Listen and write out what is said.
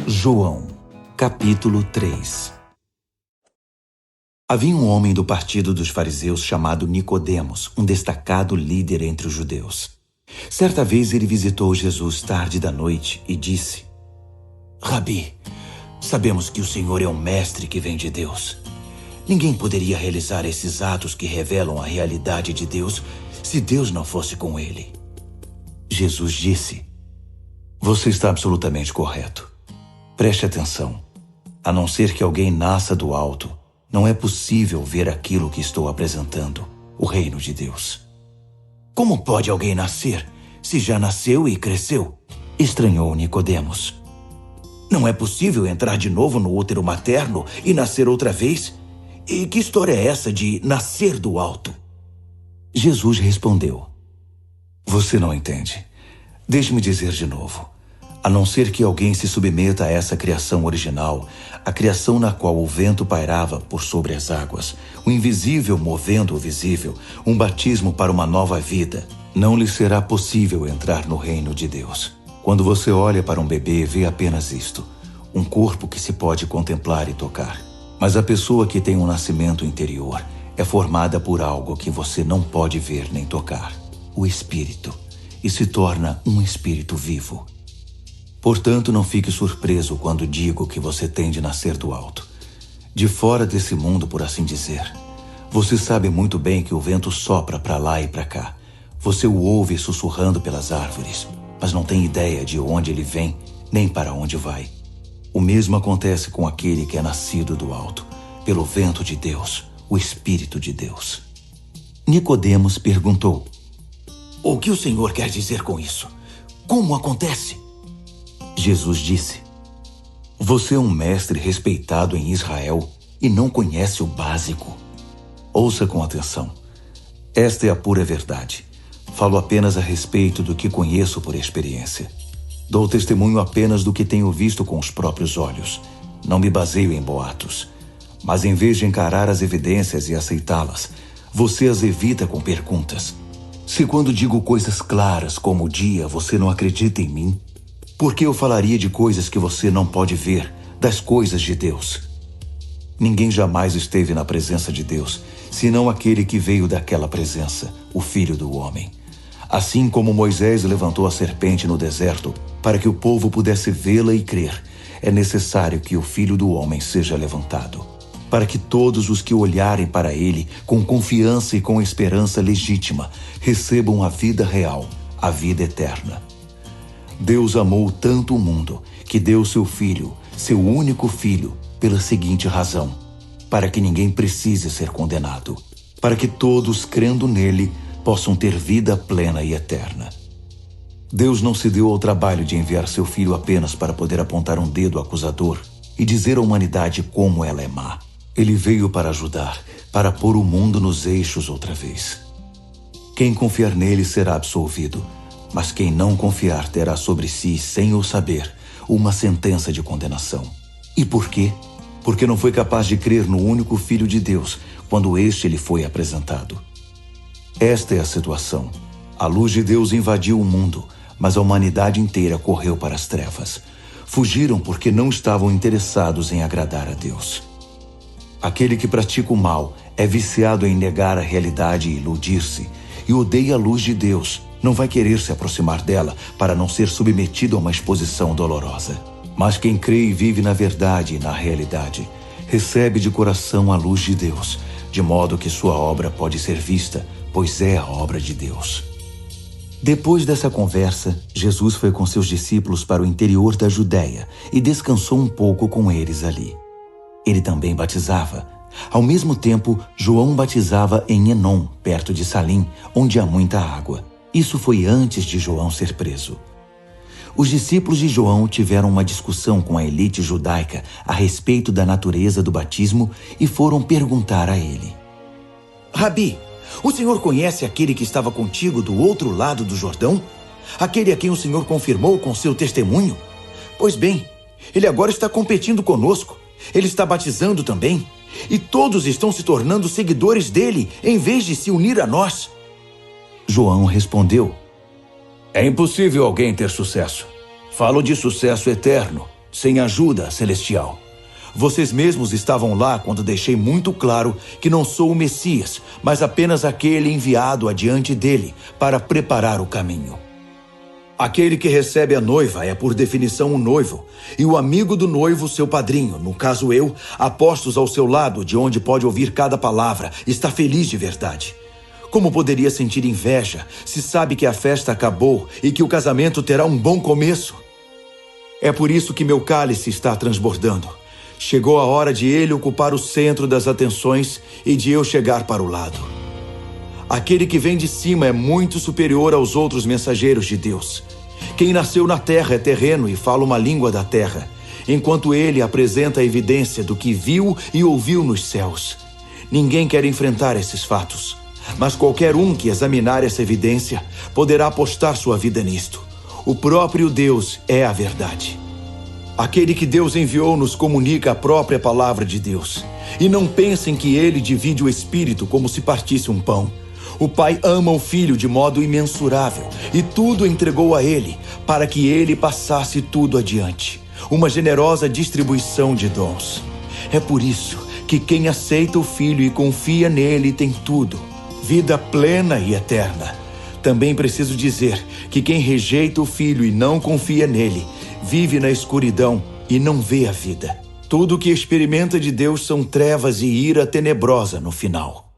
João, capítulo 3. Havia um homem do partido dos fariseus chamado Nicodemos, um destacado líder entre os judeus. Certa vez ele visitou Jesus tarde da noite e disse: Rabi, sabemos que o Senhor é um mestre que vem de Deus. Ninguém poderia realizar esses atos que revelam a realidade de Deus se Deus não fosse com ele. Jesus disse: Você está absolutamente correto. Preste atenção. A não ser que alguém nasça do alto, não é possível ver aquilo que estou apresentando, o reino de Deus. Como pode alguém nascer se já nasceu e cresceu? Estranhou Nicodemos. Não é possível entrar de novo no útero materno e nascer outra vez? E que história é essa de nascer do alto? Jesus respondeu: Você não entende. Deixe-me dizer de novo. A não ser que alguém se submeta a essa criação original, a criação na qual o vento pairava por sobre as águas, o invisível movendo o visível, um batismo para uma nova vida, não lhe será possível entrar no reino de Deus. Quando você olha para um bebê, vê apenas isto, um corpo que se pode contemplar e tocar. Mas a pessoa que tem um nascimento interior é formada por algo que você não pode ver nem tocar, o Espírito, e se torna um espírito vivo. Portanto, não fique surpreso quando digo que você tem de nascer do alto. De fora desse mundo, por assim dizer. Você sabe muito bem que o vento sopra para lá e para cá. Você o ouve sussurrando pelas árvores, mas não tem ideia de onde ele vem, nem para onde vai. O mesmo acontece com aquele que é nascido do alto, pelo vento de Deus, o Espírito de Deus. Nicodemos perguntou: O que o Senhor quer dizer com isso? Como acontece? Jesus disse: Você é um mestre respeitado em Israel e não conhece o básico. Ouça com atenção. Esta é a pura verdade. Falo apenas a respeito do que conheço por experiência. Dou testemunho apenas do que tenho visto com os próprios olhos. Não me baseio em boatos. Mas em vez de encarar as evidências e aceitá-las, você as evita com perguntas. Se quando digo coisas claras como o dia, você não acredita em mim, por que eu falaria de coisas que você não pode ver, das coisas de Deus? Ninguém jamais esteve na presença de Deus, senão aquele que veio daquela presença, o Filho do Homem. Assim como Moisés levantou a serpente no deserto para que o povo pudesse vê-la e crer, é necessário que o Filho do Homem seja levantado, para que todos os que olharem para ele com confiança e com esperança legítima recebam a vida real, a vida eterna. Deus amou tanto o mundo que deu seu Filho, seu único Filho, pela seguinte razão: para que ninguém precise ser condenado, para que todos, crendo nele, possam ter vida plena e eterna. Deus não se deu ao trabalho de enviar seu Filho apenas para poder apontar um dedo acusador e dizer à humanidade como ela é má. Ele veio para ajudar, para pôr o mundo nos eixos outra vez. Quem confiar nele será absolvido, mas quem não confiar terá sobre si, sem o saber, uma sentença de condenação. E por quê? Porque não foi capaz de crer no único Filho de Deus quando este lhe foi apresentado. Esta é a situação. A luz de Deus invadiu o mundo, mas a humanidade inteira correu para as trevas. Fugiram porque não estavam interessados em agradar a Deus. Aquele que pratica o mal é viciado em negar a realidade e iludir-se, e odeia a luz de Deus. Não vai querer se aproximar dela para não ser submetido a uma exposição dolorosa. Mas quem crê e vive na verdade e na realidade, recebe de coração a luz de Deus, de modo que sua obra pode ser vista, pois é a obra de Deus. Depois dessa conversa, Jesus foi com seus discípulos para o interior da Judéia e descansou um pouco com eles ali. Ele também batizava. Ao mesmo tempo, João batizava em Enom, perto de Salim, onde há muita água. Isso foi antes de João ser preso. Os discípulos de João tiveram uma discussão com a elite judaica a respeito da natureza do batismo e foram perguntar a ele: Rabi, o senhor conhece aquele que estava contigo do outro lado do Jordão? Aquele a quem o senhor confirmou com seu testemunho? Pois bem, ele agora está competindo conosco. Ele está batizando também. E todos estão se tornando seguidores dele em vez de se unir a nós. João respondeu: É impossível alguém ter sucesso. Falo de sucesso eterno, sem ajuda celestial. Vocês mesmos estavam lá quando deixei muito claro que não sou o Messias, mas apenas aquele enviado adiante dele para preparar o caminho. Aquele que recebe a noiva é, por definição, o noivo, e o amigo do noivo, seu padrinho, no caso eu, apostos ao seu lado, de onde pode ouvir cada palavra, está feliz de verdade. Como poderia sentir inveja se sabe que a festa acabou e que o casamento terá um bom começo? É por isso que meu cálice está transbordando. Chegou a hora de ele ocupar o centro das atenções e de eu chegar para o lado. Aquele que vem de cima é muito superior aos outros mensageiros de Deus. Quem nasceu na terra é terreno e fala uma língua da terra, enquanto ele apresenta a evidência do que viu e ouviu nos céus. Ninguém quer enfrentar esses fatos, mas qualquer um que examinar essa evidência poderá apostar sua vida nisto. O próprio Deus é a verdade. Aquele que Deus enviou nos comunica a própria palavra de Deus. E não pensem que ele divide o Espírito como se partisse um pão. O Pai ama o Filho de modo imensurável e tudo entregou a ele para que ele passasse tudo adiante. Uma generosa distribuição de dons. É por isso que quem aceita o Filho e confia nele tem tudo. Vida plena e eterna. Também preciso dizer que quem rejeita o Filho e não confia nele, vive na escuridão e não vê a vida. Tudo o que experimenta de Deus são trevas e ira tenebrosa no final.